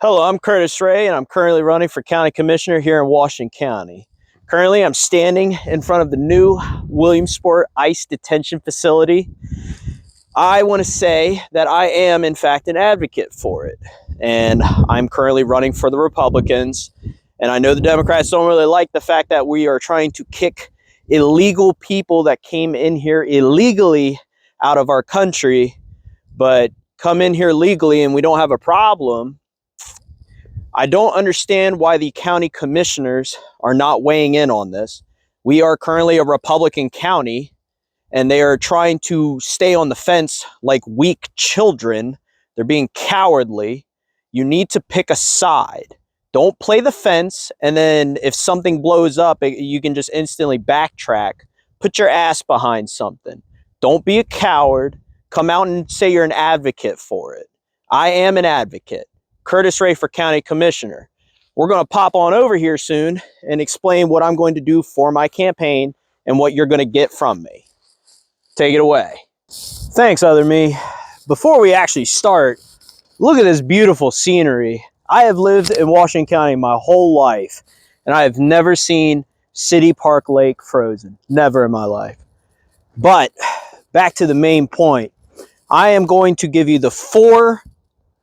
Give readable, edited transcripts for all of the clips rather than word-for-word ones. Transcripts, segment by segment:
Hello, I'm Curtis Ray, and I'm currently running for County Commissioner here in Washington County. Currently, I'm standing in front of the new Williamsport ICE detention facility. I want to say that I am, in fact, an advocate for it, and I'm currently running for the Republicans. And I know the Democrats don't really like the fact that we are trying to kick illegal people that came in here illegally out of our country, but come in here legally and we don't have a problem. I don't understand why the county commissioners are not weighing in on this. We are currently a Republican county, and they are trying to stay on the fence like weak children. They're being cowardly. You need to pick a side. Don't play the fence, and then if something blows up, you can just instantly backtrack. Put your ass behind something. Don't be a coward. Come out and say you're an advocate for it. I am an advocate. Curtis Ray for County Commissioner. We're going to pop on over here soon and explain what I'm going to do for my campaign and what you're going to get from me. Take it away. Thanks, Other Me. Before we actually start, look at this beautiful scenery. I have lived in Washington County my whole life, and I have never seen City Park Lake frozen. Never in my life. But back to the main point. I am going to give you the 4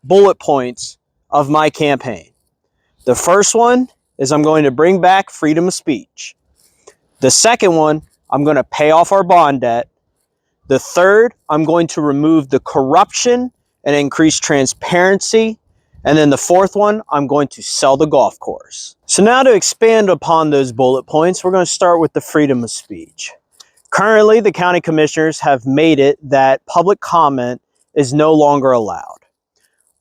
bullet points of my campaign. The first one is I'm going to bring back freedom of speech. The second one, I'm going to pay off our bond debt. The third, I'm going to remove the corruption and increase transparency. And then the fourth one, I'm going to sell the golf course. So now to expand upon those bullet points, we're going to start with the freedom of speech. Currently, the county commissioners have made it that public comment is no longer allowed.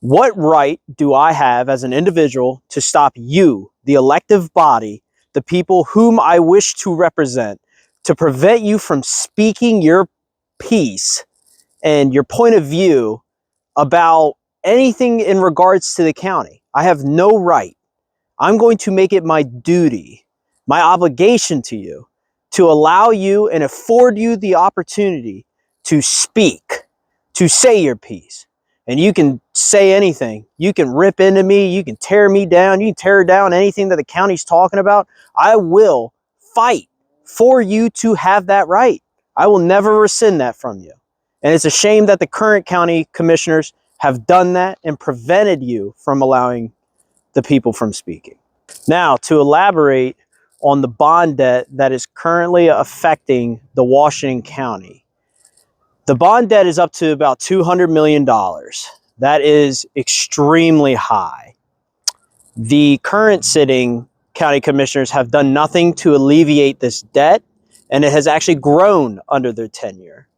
What right do I have as an individual to stop you, the elective body, the people whom I wish to represent, to prevent you from speaking your piece and your point of view about anything in regards to the county? I have no right. I'm going to make it my duty, my obligation to you, to allow you and afford you the opportunity to speak, to say your piece. And you can say anything. You can rip into me. You can tear me down. You can tear down anything that the county's talking about. I will fight for you to have that right. I will never rescind that from you. And it's a shame that the current county commissioners have done that and prevented you from allowing the people from speaking. Now, to elaborate on the bond debt that is currently affecting the Washington County. The bond debt is up to about $200 million. That is extremely high. The current sitting county commissioners have done nothing to alleviate this debt, and it has actually grown under their tenure.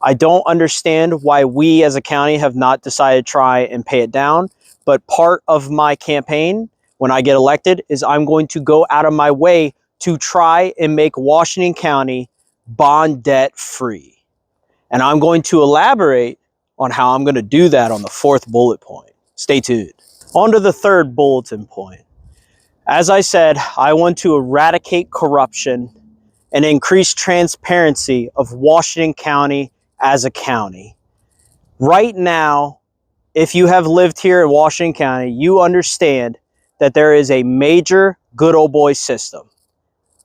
I don't understand why we as a county have not decided to try and pay it down, but part of my campaign when I get elected is I'm going to go out of my way to try and make Washington County bond debt free. And I'm going to elaborate on how I'm going to do that on the 4th bullet point. Stay tuned. On to the 3rd bulletin point. As I said, I want to eradicate corruption and increase transparency of Washington County as a county. Right now, if you have lived here in Washington County, you understand that there is a major good old boy system.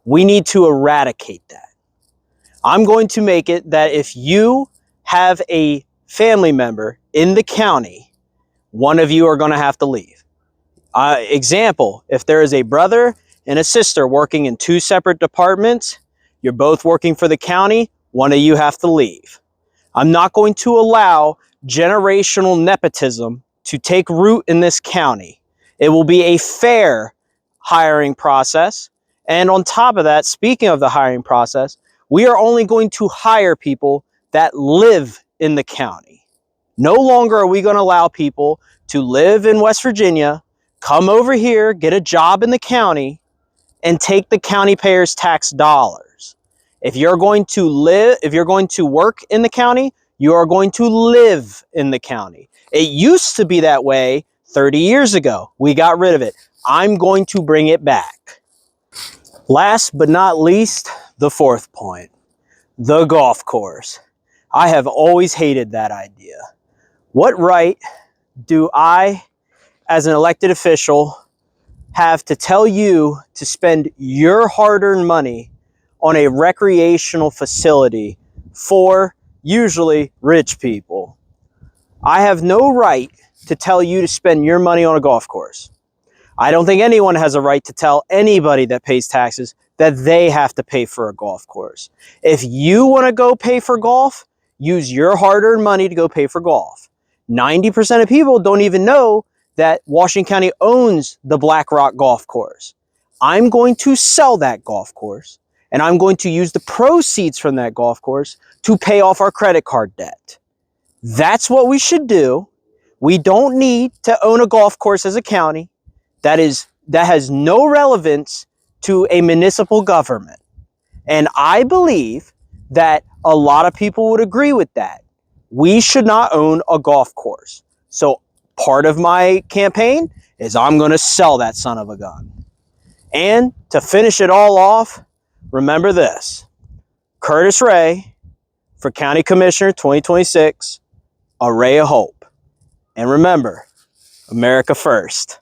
We need to eradicate that. I'm going to make it that if you have a family member in the county, one of you are going to have to leave. Example, if there is a brother and a sister working in 2 separate departments, you're both working for the county, one of you have to leave. I'm not going to allow generational nepotism to take root in this county. It will be a fair hiring process. And on top of that, speaking of the hiring process, we are only going to hire people that live in the county. No longer are we going to allow people to live in West Virginia, come over here, get a job in the county, and take the county payers' tax dollars. If you're going to work in the county, you are going to live in the county. It used to be that way 30 years ago. We got rid of it. I'm going to bring it back. Last but not least, the 4th point, the golf course. I have always hated that idea. What right do I as an elected official, have to tell you to spend your hard-earned money on a recreational facility for usually rich people? I have no right to tell you to spend your money on a golf course. I don't think anyone has a right to tell anybody that pays taxes that they have to pay for a golf course. If you want to go pay for golf, use your hard-earned money to go pay for golf. 90% of people don't even know that Washington County owns the Black Rock Golf Course. I'm going to sell that golf course, and I'm going to use the proceeds from that golf course to pay off our credit card debt. That's what we should do. We don't need to own a golf course as a county. That has no relevance to a municipal government. And I believe that a lot of people would agree with that. We should not own a golf course. So part of my campaign is I'm going to sell that son of a gun. And to finish it all off, remember this: Curtis Ray for County Commissioner 2026, a ray of hope. And remember, America first.